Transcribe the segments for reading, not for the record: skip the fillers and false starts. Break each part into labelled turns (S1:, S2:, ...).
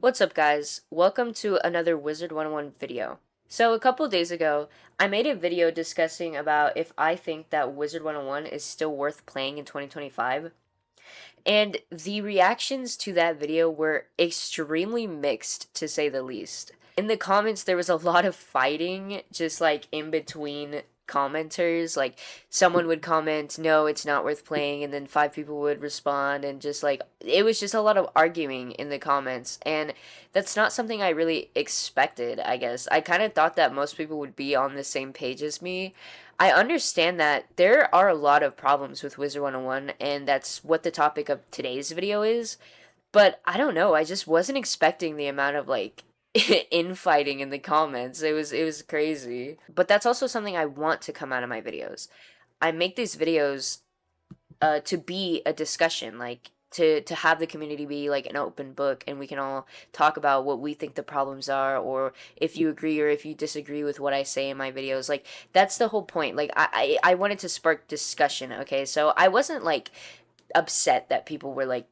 S1: What's up, guys? Welcome to another WIZARD101 video. So, a couple days ago, I made a video discussing about if I think that WIZARD101 is still worth playing in 2025. And the reactions to that video were extremely mixed, to say the least. In the comments, there was a lot of fighting, just like in between commenters. Like, someone would comment, no, it's not worth playing, and then five people would respond, and just like, it was just a lot of arguing in the comments. And that's not something I really expected, I guess. I kind of thought that most people would be on the same page as me. I understand that there are a lot of problems with Wizard 101, and that's what the topic of today's video is. But I don't know, I just wasn't expecting the amount of like infighting in the comments. It was crazy. But that's also something I want to come out of my videos. I make these videos to be a discussion, like to have the community be like an open book, and we can all talk about what we think the problems are, or if you agree or if you disagree with what I say in my videos. Like, that's the whole point. Like, I wanted to spark discussion. Okay, so I wasn't like upset that people were like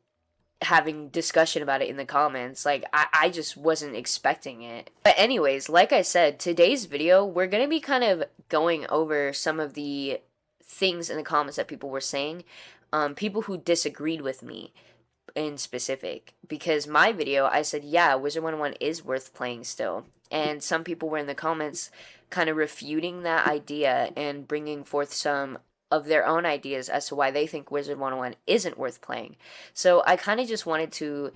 S1: having discussion about it in the comments. Like, I just wasn't expecting it. But anyways, like I said, today's video, we're gonna be kind of going over some of the things in the comments that people were saying, people who disagreed with me in specific. Because my video, I said, yeah, Wizard 101 is worth playing still. And some people were in the comments kind of refuting that idea and bringing forth some of their own ideas as to why they think Wizard 101 isn't worth playing. So I kind of just wanted to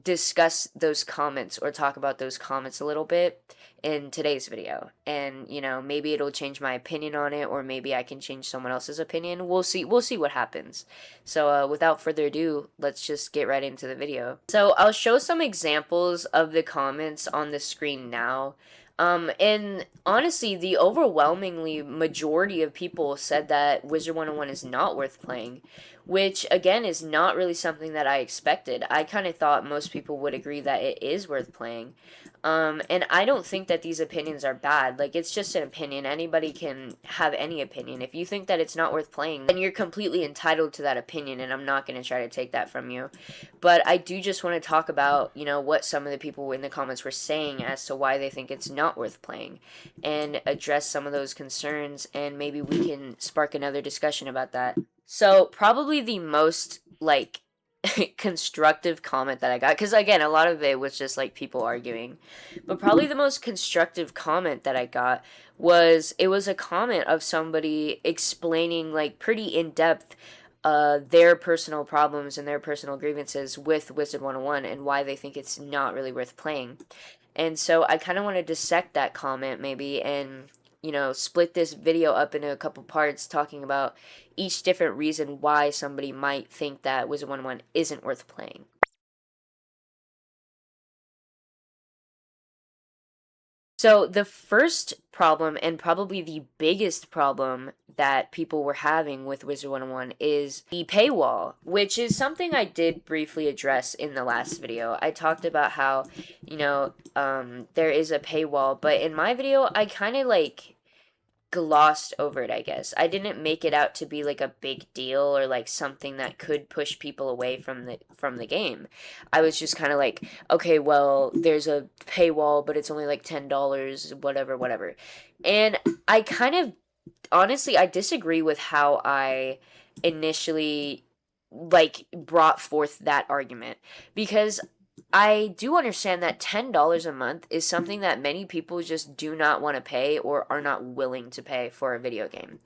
S1: discuss those comments or talk about those comments a little bit in today's video. And, maybe it'll change my opinion on it, or maybe I can change someone else's opinion. We'll see what happens. So, without further ado, let's just get right into the video. So, I'll show some examples of the comments on the screen now. And honestly, the overwhelmingly majority of people said that Wizard 101 is not worth playing, which again is not really something that I expected. I kind of thought most people would agree that it is worth playing. And I don't think that these opinions are bad. Like, it's just an opinion. Anybody can have any opinion. If you think that it's not worth playing, then you're completely entitled to that opinion, and I'm not going to try to take that from you. But I do just want to talk about, what some of the people in the comments were saying as to why they think it's not worth playing, and address some of those concerns, and maybe we can spark another discussion about that. So, probably the most, like, constructive comment that I got, because again, a lot of it was just like people arguing, but probably the most constructive comment that I got was, it was a comment of somebody explaining like pretty in depth their personal problems and their personal grievances with Wizard 101 and why they think it's not really worth playing. And so I kind of want to dissect that comment maybe, and split this video up into a couple parts, talking about each different reason why somebody might think that Wizard 101 isn't worth playing. So the first problem, and probably the biggest problem that people were having with Wizard 101, is the paywall, which is something I did briefly address in the last video. I talked about how, there is a paywall, but in my video, I kind of like glossed over it, I guess. I didn't make it out to be like a big deal or like something that could push people away from the game. I was just kind of like, okay, well, there's a paywall, but it's only like $10, whatever, whatever. And I kind of, honestly, I disagree with how I initially like brought forth that argument, because I do understand that $10 a month is something that many people just do not want to pay or are not willing to pay for a video game.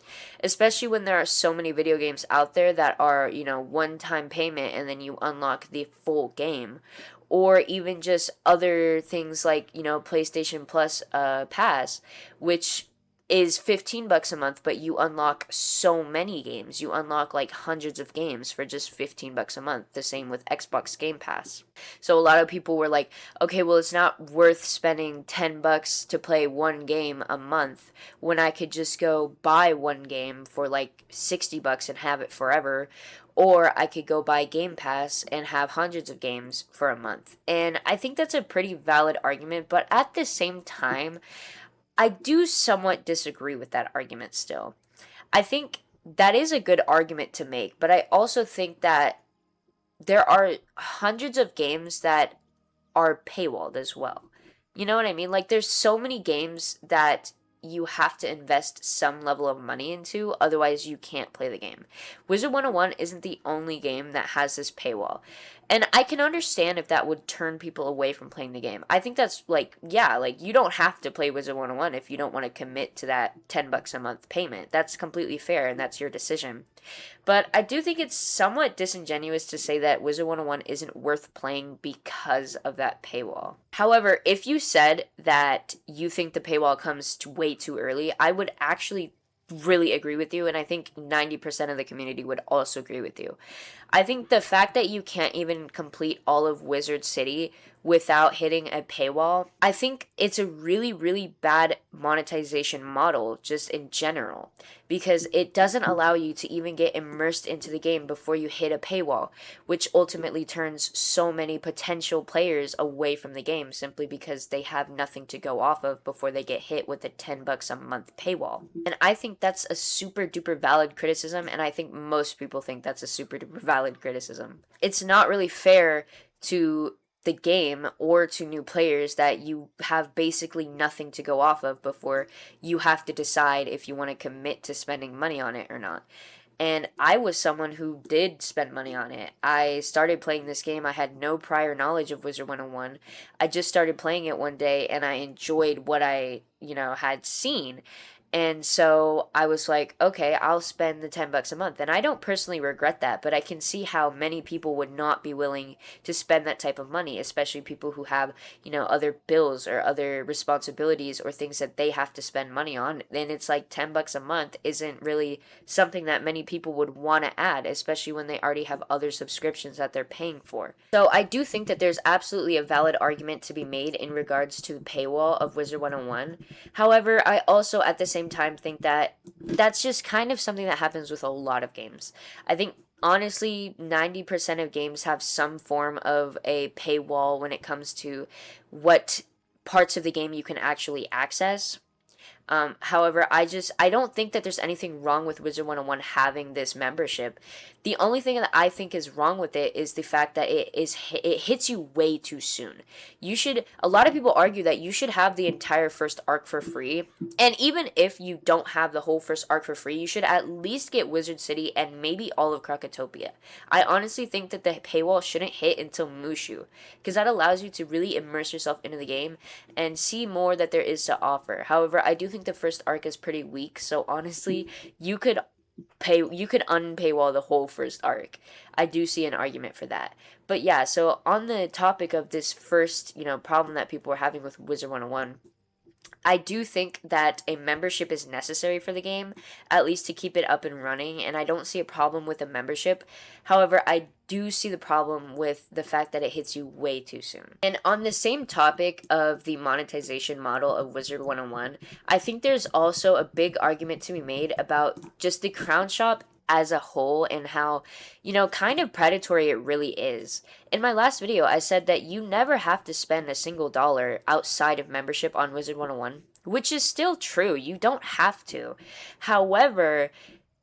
S1: Especially when there are so many video games out there that are, one-time payment and then you unlock the full game. Or even just other things like, PlayStation Plus Pass, which is $15 a month, but you unlock so many games. You unlock like hundreds of games for just $15 a month. The same with Xbox Game Pass. So a lot of people were like, okay, well, it's not worth spending $10 to play one game a month when I could just go buy one game for like $60 and have it forever. Or I could go buy Game Pass and have hundreds of games for a month. And I think that's a pretty valid argument, but at the same time, I do somewhat disagree with that argument still. I think that is a good argument to make, but I also think that there are hundreds of games that are paywalled as well. You know what I mean? Like, there's so many games that you have to invest some level of money into, otherwise you can't play the game. WIZARD101 isn't the only game that has this paywall. And I can understand if that would turn people away from playing the game. I think that's like, yeah, like you don't have to play WIZARD101 if you don't want to commit to that $10 a month payment. That's completely fair and that's your decision. But I do think it's somewhat disingenuous to say that WIZARD101 isn't worth playing because of that paywall. However, if you said that you think the paywall comes way too early, I would actually really agree with you, and I think 90% of the community would also agree with you. I think the fact that you can't even complete all of Wizard City without hitting a paywall, I think it's a really, really bad monetization model just in general, because it doesn't allow you to even get immersed into the game before you hit a paywall, which ultimately turns so many potential players away from the game simply because they have nothing to go off of before they get hit with a $10 a month paywall. And I think that's a super duper valid criticism, and I think most people think that's a super duper valid criticism. It's not really fair to the game or to new players that you have basically nothing to go off of before you have to decide if you want to commit to spending money on it or not. And I was someone who did spend money on it. I started playing this game. I had no prior knowledge of WIZARD101. I just started playing it one day and I enjoyed what I, had seen. And so I was like, okay, I'll spend the $10 a month. And I don't personally regret that, but I can see how many people would not be willing to spend that type of money, especially people who have, other bills or other responsibilities or things that they have to spend money on. And it's like $10 a month isn't really something that many people would want to add, especially when they already have other subscriptions that they're paying for. So I do think that there's absolutely a valid argument to be made in regards to the paywall of WIZARD101. However, I also at the same time think that that's just kind of something that happens with a lot of games. I think honestly 90% of games have some form of a paywall when it comes to what parts of the game you can actually access. However, I don't think that there's anything wrong with WIZARD101 having this membership. The only thing that I think is wrong with it is the fact that it hits you way too soon. A lot of people argue that you should have the entire first arc for free, and even if you don't have the whole first arc for free, you should at least get Wizard City and maybe all of Krakatopia. I honestly think that the paywall shouldn't hit until Mushu, because that allows you to really immerse yourself into the game and see more that there is to offer. However, I do think the first arc is pretty weak, so honestly, you could unpaywall the whole first arc. I do see an argument for that. But yeah, so on the topic of this first, problem that people were having with WIZARD101, I do think that a membership is necessary for the game, at least to keep it up and running, and I don't see a problem with a membership. However, I do see the problem with the fact that it hits you way too soon. And on the same topic of the monetization model of WIZARD101, I think there's also a big argument to be made about just the crown shop as a whole and how, kind of predatory it really is. In my last video, I said that you never have to spend a single dollar outside of membership on WIZARD101, which is still true. You don't have to. However,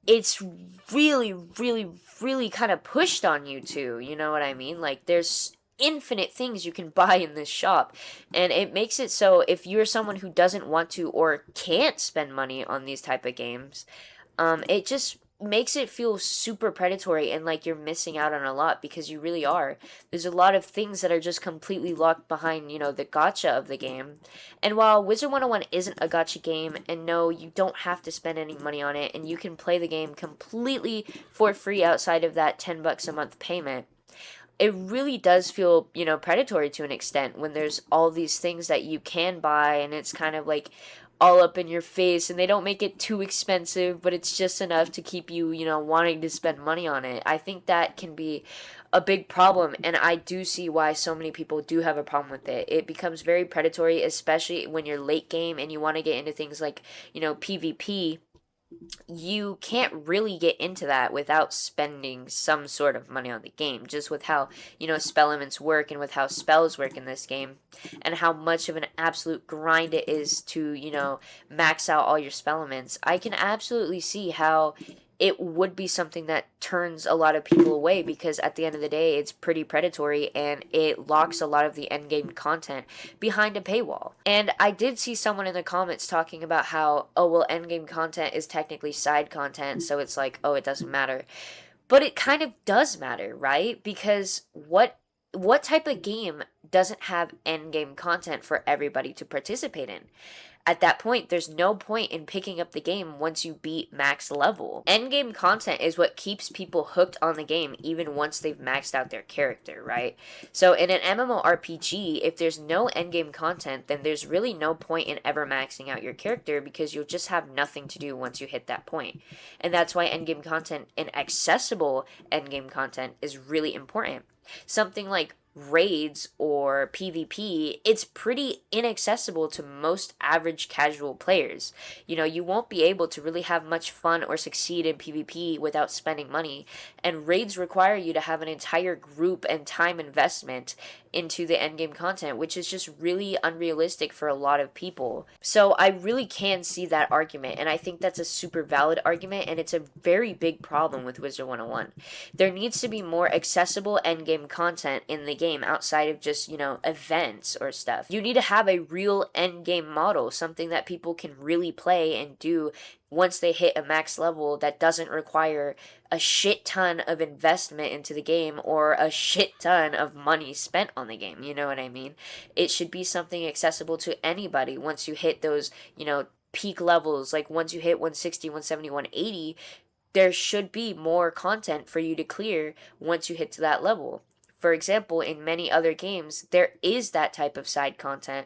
S1: it's really, really, really kind of pushed on you to, you know what I mean? Like, there's infinite things you can buy in this shop, and it makes it so if you're someone who doesn't want to or can't spend money on these type of games, it just makes it feel super predatory and like you're missing out on a lot, because you really are. There's a lot of things that are just completely locked behind, the gacha of the game. And while WIZARD101 isn't a gacha game, and no, you don't have to spend any money on it, and you can play the game completely for free outside of that $10 a month payment, it really does feel, predatory to an extent when there's all these things that you can buy, and it's kind of like all up in your face, and they don't make it too expensive, but it's just enough to keep you, wanting to spend money on it. I think that can be a big problem, and I do see why so many people do have a problem with it. It becomes very predatory, especially when you're late game and you want to get into things like, PvP. You can't really get into that without spending some sort of money on the game, just with how, spell elements work and with how spells work in this game, and how much of an absolute grind it is to, max out all your spell elements. I can absolutely see how it would be something that turns a lot of people away, because at the end of the day, it's pretty predatory and it locks a lot of the endgame content behind a paywall. And I did see someone in the comments talking about how, oh, well, endgame content is technically side content, so it's like, oh, it doesn't matter. But it kind of does matter, right? Because what type of game doesn't have endgame content for everybody to participate in? At that point, there's no point in picking up the game once you beat max level. Endgame content is what keeps people hooked on the game even once they've maxed out their character, right? So in an MMORPG, if there's no endgame content, then there's really no point in ever maxing out your character, because you'll just have nothing to do once you hit that point. And that's why endgame content and accessible endgame content is really important. Something like raids or PvP, it's pretty inaccessible to most average casual players. You know, you won't be able to really have much fun or succeed in PvP without spending money, and raids require you to have an entire group and time investment into the endgame content, which is just really unrealistic for a lot of people. So I really can see that argument, and I think that's a super valid argument, and it's a very big problem with Wizard 101. There needs to be more accessible endgame content in the game outside of just, events or stuff. You need to have a real endgame model, something that people can really play and do once they hit a max level, that doesn't require a shit ton of investment into the game or a shit ton of money spent on the game. You know what I mean? It should be something accessible to anybody once you hit those, peak levels. Like once you hit 160, 170, 180, there should be more content for you to clear once you hit to that level. For example, in many other games, there is that type of side content,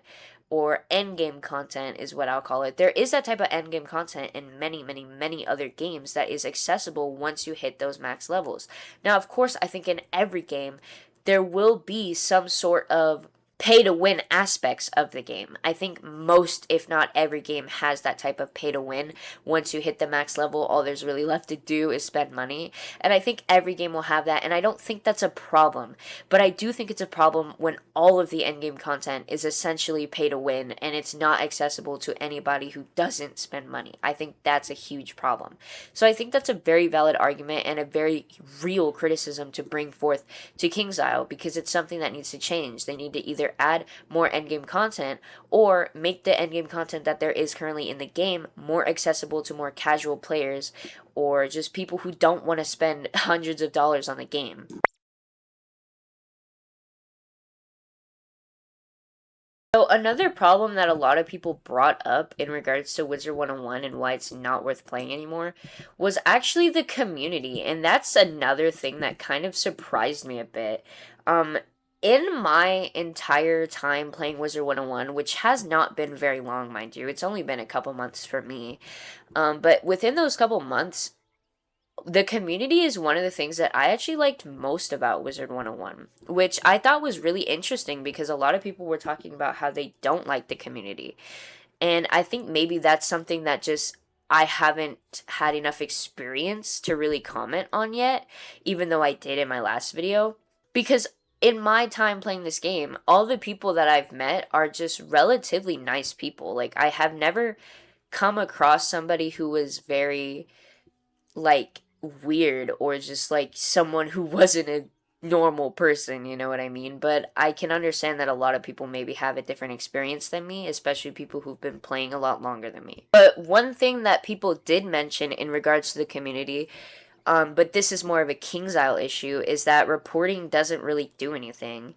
S1: or endgame content is what I'll call it. There is that type of endgame content in many, many, many other games that is accessible once you hit those max levels. Now, of course, I think in every game, there will be some sort of pay to win aspects of the game. I think most, if not every game, has that type of pay to win. Once you hit the max level, all there's really left to do is spend money. And I think every game will have that, and I don't think that's a problem. But I do think it's a problem when all of the endgame content is essentially pay to win and it's not accessible to anybody who doesn't spend money. I think that's a huge problem. So I think that's a very valid argument and a very real criticism to bring forth to KingsIsle, because it's something that needs to change. They need to either add more endgame content or make the endgame content that there is currently in the game more accessible to more casual players, or just people who don't want to spend hundreds of dollars on the game. So another problem that a lot of people brought up in regards to Wizard 101 and why it's not worth playing anymore was actually the community, and that's another thing that kind of surprised me a bit. In my entire time playing Wizard 101, which has not been very long, mind you, it's only been a couple months for me, but within those couple months, the community is one of the things that I actually liked most about Wizard 101, which I thought was really interesting because a lot of people were talking about how they don't like the community. And I think maybe that's something that just I haven't had enough experience to really comment on yet, even though I did in my last video. Because in my time playing this game, all the people that I've met are just relatively nice people. Like, I have never come across somebody who was very, like, weird or just like someone who wasn't a normal person, you know what I mean? But I can understand that a lot of people maybe have a different experience than me, especially people who've been playing a lot longer than me. But one thing that people did mention in regards to the community, but this is more of a KingsIsle issue, is that reporting doesn't really do anything.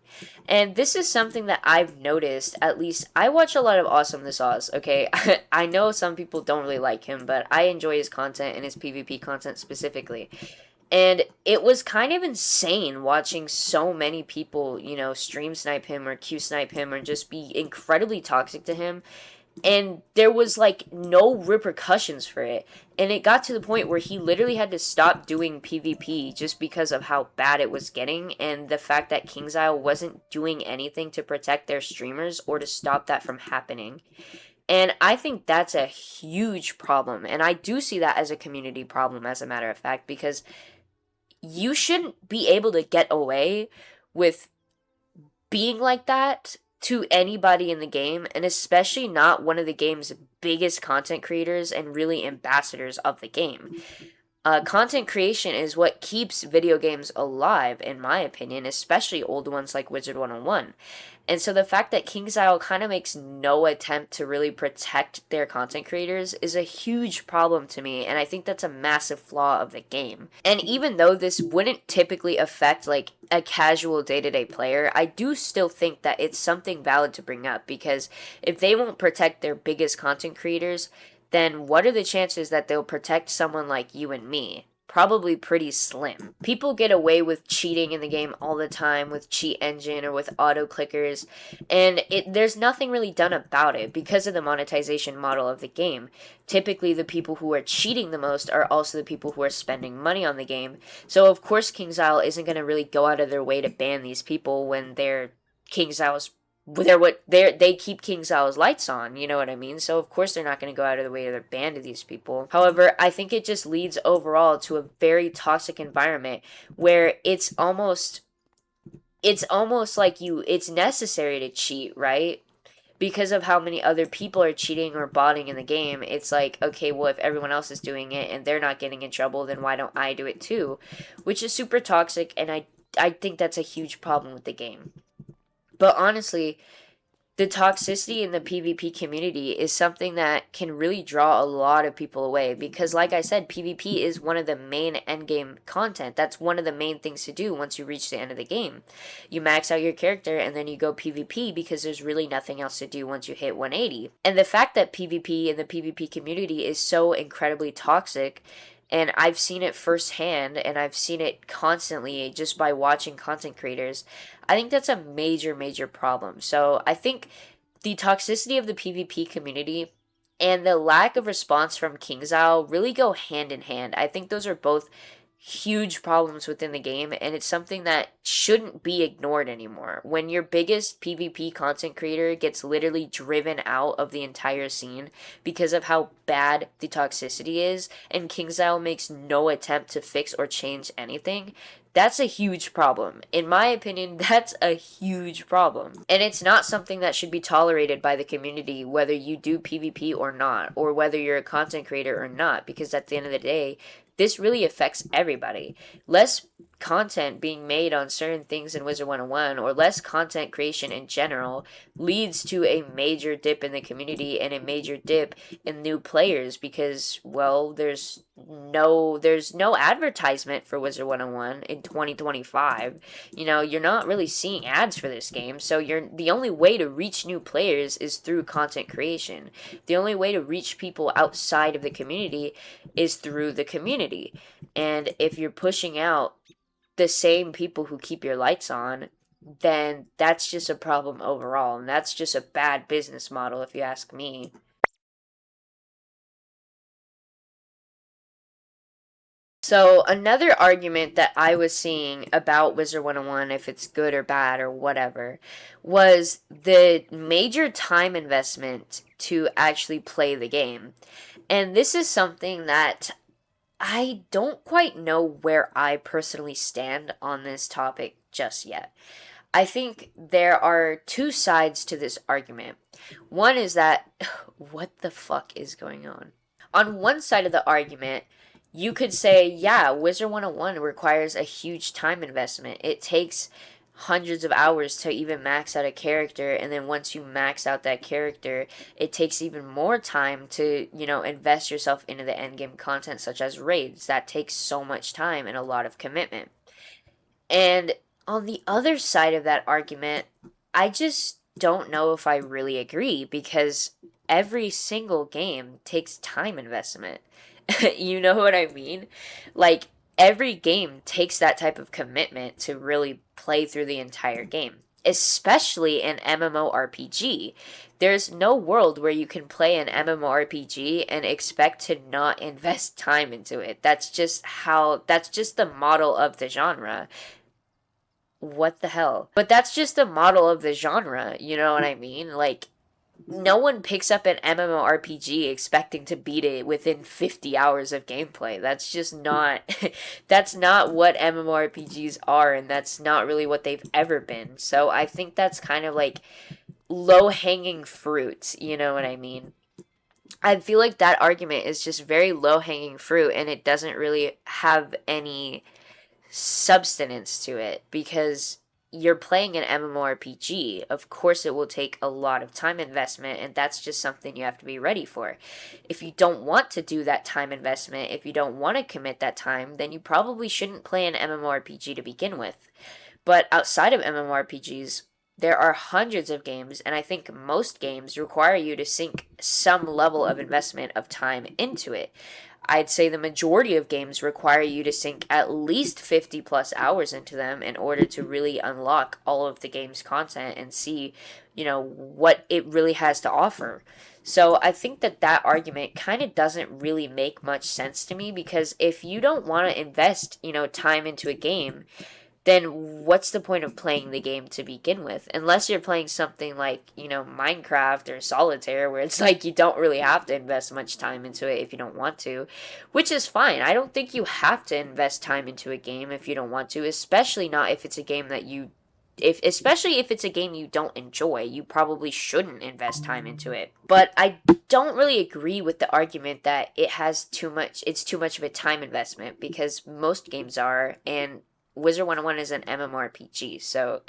S1: And this is something that I've noticed. At least I watch a lot of Awesome This Oz, okay? I know some people don't really like him, but I enjoy his content and his PvP content specifically. And it was kind of insane watching so many people, stream snipe him or Q snipe him or just be incredibly toxic to him. And there was like no repercussions for it. And it got to the point where he literally had to stop doing PvP just because of how bad it was getting, and the fact that KingsIsle wasn't doing anything to protect their streamers or to stop that from happening. And I think that's a huge problem. And I do see that as a community problem, as a matter of fact, because you shouldn't be able to get away with being like that to anybody in the game, and especially not one of the game's biggest content creators and really ambassadors of the game. Content creation is what keeps video games alive, in my opinion, especially old ones like WIZARD101. And so the fact that KingsIsle kind of makes no attempt to really protect their content creators is a huge problem to me, and I think that's a massive flaw of the game. And even though this wouldn't typically affect like a casual day-to-day player, I do still think that it's something valid to bring up, because if they won't protect their biggest content creators, then what are the chances that they'll protect someone like you and me? Probably pretty slim. People get away with cheating in the game all the time with cheat engine or with auto clickers, and there's nothing really done about it because of the monetization model of the game. Typically, the people who are cheating the most are also the people who are spending money on the game. So of course KingsIsle isn't going to really go out of their way to ban these people when they're KingsIsle's they keep KingsIsle's lights on, you know what I mean? So of course they're not going to go out of the way to ban these people. However, I think it just leads overall to a very toxic environment where it's almost like it's necessary to cheat, right? Because of how many other people are cheating or botting in the game, it's like, okay, well, if everyone else is doing it and they're not getting in trouble, then why don't I do it too? Which is super toxic, and I think that's a huge problem with the game. But honestly, the toxicity in the PvP community is something that can really draw a lot of people away, because like I said, PvP is one of the main endgame content. That's one of the main things to do once you reach the end of the game. You max out your character and then you go PvP because there's really nothing else to do once you hit 180. And the fact that PvP and the PvP community is so incredibly toxic, and I've seen it firsthand, and I've seen it constantly just by watching content creators, I think that's a major, major problem. So I think the toxicity of the PvP community and the lack of response from KingsIsle really go hand in hand. I think those are both huge problems within the game, and it's something that shouldn't be ignored anymore. When your biggest PvP content creator gets literally driven out of the entire scene because of how bad the toxicity is, and KingsIsle makes no attempt to fix or change anything, that's a huge problem. In my opinion, that's a huge problem. And it's not something that should be tolerated by the community, whether you do PvP or not, or whether you're a content creator or not, because at the end of the day, this really affects everybody. Less content being made on certain things in WIZARD101, or less content creation in general, leads to a major dip in the community and a major dip in new players, because, well, there's no advertisement for WIZARD101 in 2025. You know, you're not really seeing ads for this game, so the only way to reach new players is through content creation. The only way to reach people outside of the community is through the community. And if you're pushing out the same people who keep your lights on, then that's just a problem overall, and that's just a bad business model if you ask me. So another argument that I was seeing about WIZARD101, if it's good or bad or whatever, was the major time investment to actually play the game. And this is something that I don't quite know where I personally stand on this topic just yet. I think there are two sides to this argument. One is that, what the fuck is going on? On one side of the argument, you could say, yeah, WIZARD101 requires a huge time investment. It takes hundreds of hours to even max out a character, and then once you max out that character, it takes even more time to, invest yourself into the endgame content such as raids. That takes so much time and a lot of commitment. And on the other side of that argument, I just don't know if I really agree, because every single game takes time investment. You know what I mean? Like, every game takes that type of commitment to really play through the entire game, especially an MMORPG. There's no world where you can play an MMORPG and expect to not invest time into it. That's just the model of the genre. What the hell? But that's just the model of the genre, you know what I mean? Like, no one picks up an MMORPG expecting to beat it within 50 hours of gameplay. That's just not that's not what MMORPGs are, and that's not really what they've ever been. So I think that's kind of like low-hanging fruit, you know what I mean? I feel like that argument is just very low hanging fruit and it doesn't really have any substance to it because you're playing an MMORPG. Of course, it will take a lot of time investment, and that's just something you have to be ready for. If you don't want to do that time investment, if you don't want to commit that time, then you probably shouldn't play an MMORPG to begin with. But outside of MMORPGs, there are hundreds of games, and I think most games require you to sink some level of investment of time into it. I'd say the majority of games require you to sink at least 50 plus hours into them in order to really unlock all of the game's content and see, what it really has to offer. So I think that that argument kind of doesn't really make much sense to me because if you don't want to invest, time into a game, then what's the point of playing the game to begin with? Unless you're playing something like, Minecraft or Solitaire, where it's like you don't really have to invest much time into it if you don't want to, which is fine. I don't think you have to invest time into a game if you don't want to, especially not if it's a game that especially if it's a game you don't enjoy, you probably shouldn't invest time into it. But I don't really agree with the argument that it's too much of a time investment because most games are, and WIZARD101 is an MMORPG, so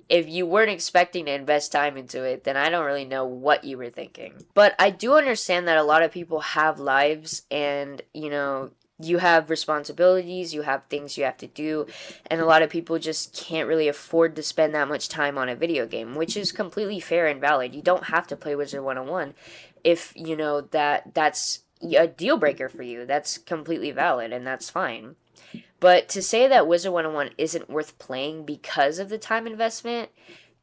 S1: if you weren't expecting to invest time into it, then I don't really know what you were thinking. But I do understand that a lot of people have lives and, you have responsibilities, you have things you have to do, and a lot of people just can't really afford to spend that much time on a video game, which is completely fair and valid. You don't have to play WIZARD101 if, that's a deal breaker for you. That's completely valid and that's fine. But to say that WIZARD101 isn't worth playing because of the time investment,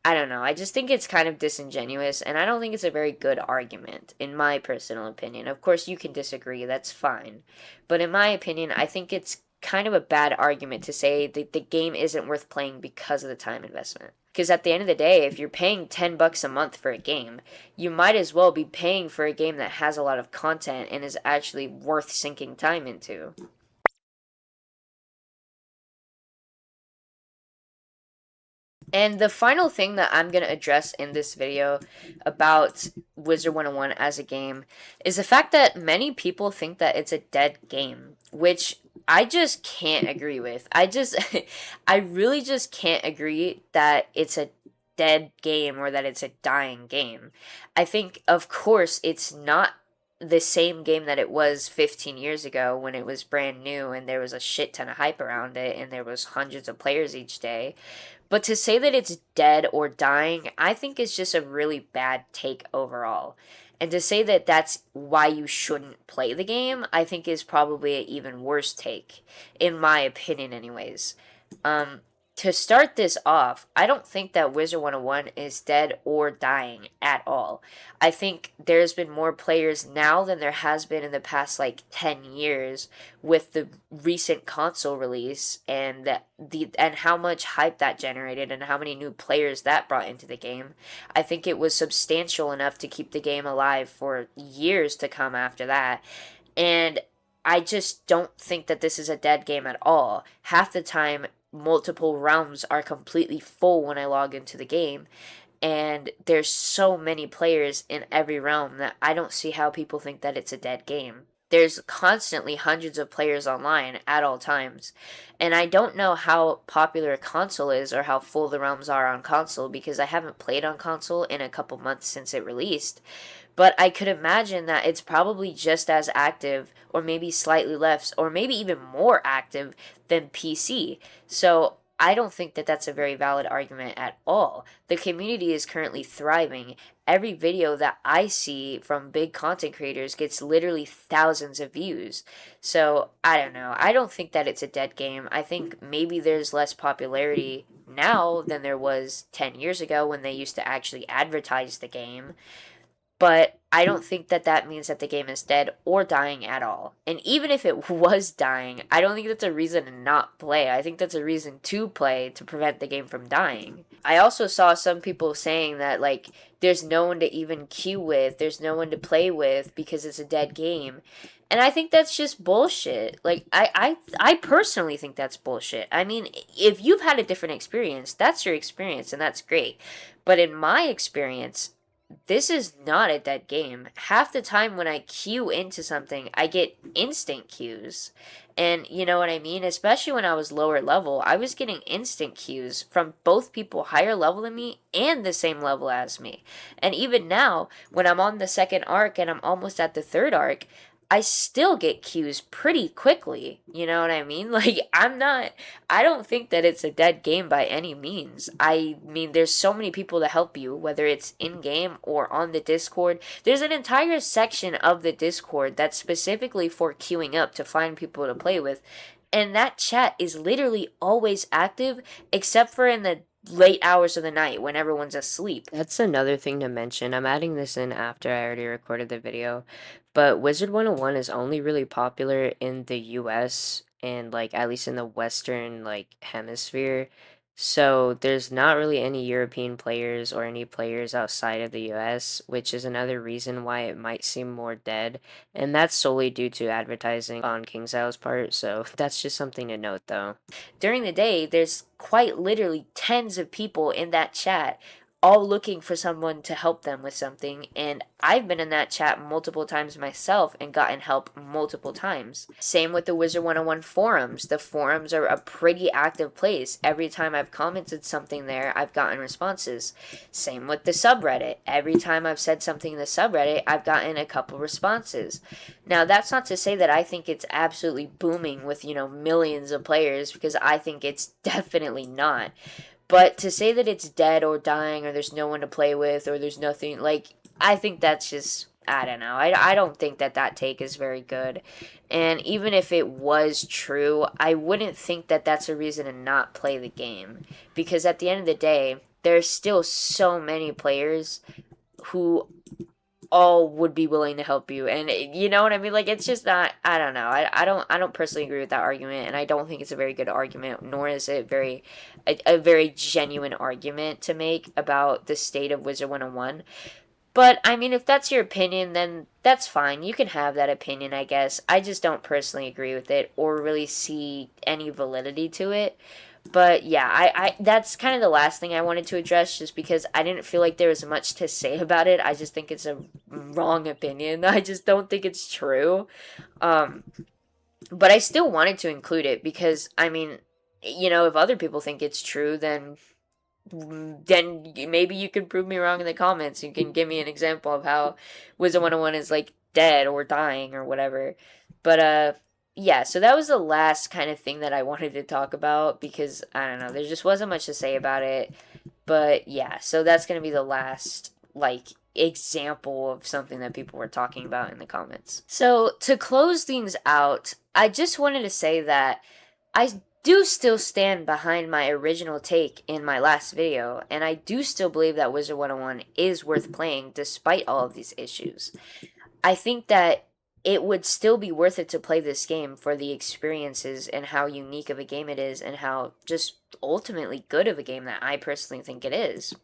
S1: I don't know. I just think it's kind of disingenuous, and I don't think it's a very good argument, in my personal opinion. Of course, you can disagree, that's fine. But in my opinion, I think it's kind of a bad argument to say that the game isn't worth playing because of the time investment. Because at the end of the day, if you're paying $10 a month for a game, you might as well be paying for a game that has a lot of content and is actually worth sinking time into. And the final thing that I'm going to address in this video about WIZARD101 as a game is the fact that many people think that it's a dead game, which I just can't agree with. I really just can't agree that it's a dead game or that it's a dying game. I think, of course, it's not the same game that it was 15 years ago when it was brand new and there was a shit ton of hype around it and there was hundreds of players each day. But to say that it's dead or dying, I think is just a really bad take overall. And to say that that's why you shouldn't play the game, I think is probably an even worse take, in my opinion, anyways. Um, to start this off, I don't think that WIZARD101 is dead or dying at all. I think there's been more players now than there has been in the past like 10 years with the recent console release and how much hype that generated and how many new players that brought into the game. I think it was substantial enough to keep the game alive for years to come after that. And I just don't think that this is a dead game at all. Half the time, multiple realms are completely full when I log into the game, and there's so many players in every realm that I don't see how people think that it's a dead game. There's constantly hundreds of players online at all times, and I don't know how popular console is or how full the realms are on console because I haven't played on console in a couple months since it released. But I could imagine that it's probably just as active, or maybe slightly less, or maybe even more active than PC. So I don't think that that's a very valid argument at all. The community is currently thriving. Every video that I see from big content creators gets literally thousands of views. So I don't know. I don't think that it's a dead game. I think maybe there's less popularity now than there was 10 years ago when they used to actually advertise the game. But I don't think that that means that the game is dead or dying at all. And even if it was dying, I don't think that's a reason to not play. I think that's a reason to play to prevent the game from dying. I also saw some people saying that, like, there's no one to even queue with, there's no one to play with because it's a dead game. And I think that's just bullshit. Like, I personally think that's bullshit. I mean, if you've had a different experience, that's your experience and that's great. But in my experience, this is not a dead game. Half the time when I queue into something, I get instant queues. And you know what I mean? Especially when I was lower level, I was getting instant queues from both people higher level than me and the same level as me. And even now, when I'm on the second arc and I'm almost at the third arc, I still get queues pretty quickly. You know what I mean? I don't think that it's a dead game by any means. I mean, there's so many people to help you, whether it's in game or on the Discord. There's an entire section of the Discord that's specifically for queuing up to find people to play with. And that chat is literally always active, except for in the late hours of the night when everyone's asleep. That's another thing to mention. I'm adding this in after I already recorded the video. But WIZARD101 is only really popular in the US and like at least in the Western like hemisphere. So there's not really any European players or any players outside of the US, which is another reason why it might seem more dead. And that's solely due to advertising on KingsIsle's part, so that's just something to note though. During the day, there's quite literally tens of people in that chat all looking for someone to help them with something, and I've been in that chat multiple times myself and gotten help multiple times. Same with the WIZARD101 forums. The forums are a pretty active place. Every time I've commented something there, I've gotten responses. Same with the subreddit. Every time I've said something in the subreddit, I've gotten a couple responses. Now, that's not to say that I think it's absolutely booming with, millions of players, because I think it's definitely not. But to say that it's dead or dying or there's no one to play with or there's nothing, like, I think that's just, I don't know. I don't think that that take is very good. And even if it was true, I wouldn't think that that's a reason to not play the game. Because at the end of the day, there's still so many players who all would be willing to help you, and you know what I mean. Like, it's just not, I don't know. I don't personally agree with that argument, and I don't think it's a very good argument, nor is it a very genuine argument to make about the state of WIZARD101. But I mean, if that's your opinion, then that's fine. You can have that opinion, I guess. I just don't personally agree with it or really see any validity to it. But yeah, I that's kind of the last thing I wanted to address, just because I didn't feel like there was much to say about it. I just think it's a wrong opinion. I just don't think it's true. Um, but I still wanted to include it because, I mean, if other people think it's true, then maybe you can prove me wrong in the comments. You can give me an example of how WIZARD101 is like dead or dying or whatever. But yeah, so that was the last kind of thing that I wanted to talk about, because I don't know, there just wasn't much to say about it. But yeah, so that's going to be the last like example of something that people were talking about in the comments. So to close things out, I just wanted to say that I do still stand behind my original take in my last video, and I do still believe that WIZARD101 is worth playing despite all of these issues. I think that it would still be worth it to play this game for the experiences and how unique of a game it is, and how just ultimately good of a game that I personally think it is.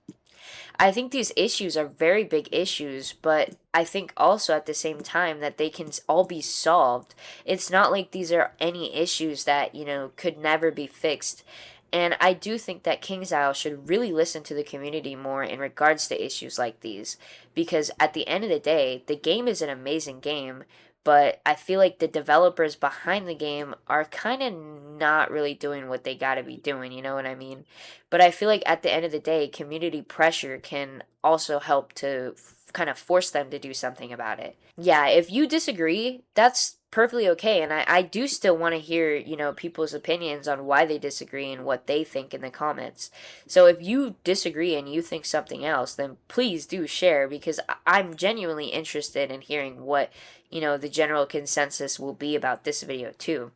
S1: I think these issues are very big issues, but I think also at the same time that they can all be solved. It's not like these are any issues that, could never be fixed. And I do think that KingsIsle should really listen to the community more in regards to issues like these. Because at the end of the day, the game is an amazing game, but I feel like the developers behind the game are kind of not really doing what they gotta be doing, you know what I mean? But I feel like at the end of the day, community pressure can also help to kind of force them to do something about it. Yeah, if you disagree, that's perfectly okay, and I do still want to hear, people's opinions on why they disagree and what they think in the comments. So if you disagree and you think something else, then please do share, because I'm genuinely interested in hearing what, the general consensus will be about this video too.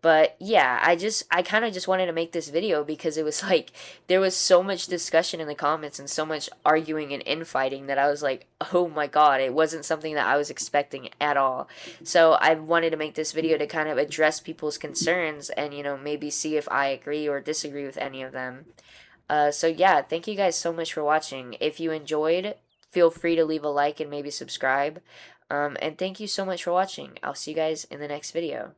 S1: But yeah, I kind of just wanted to make this video because it was like there was so much discussion in the comments and so much arguing and infighting that I was like, oh my god, it wasn't something that I was expecting at all. So I wanted to make this video to kind of address people's concerns and, maybe see if I agree or disagree with any of them. So yeah, thank you guys so much for watching. If you enjoyed, feel free to leave a like and maybe subscribe. And thank you so much for watching. I'll see you guys in the next video.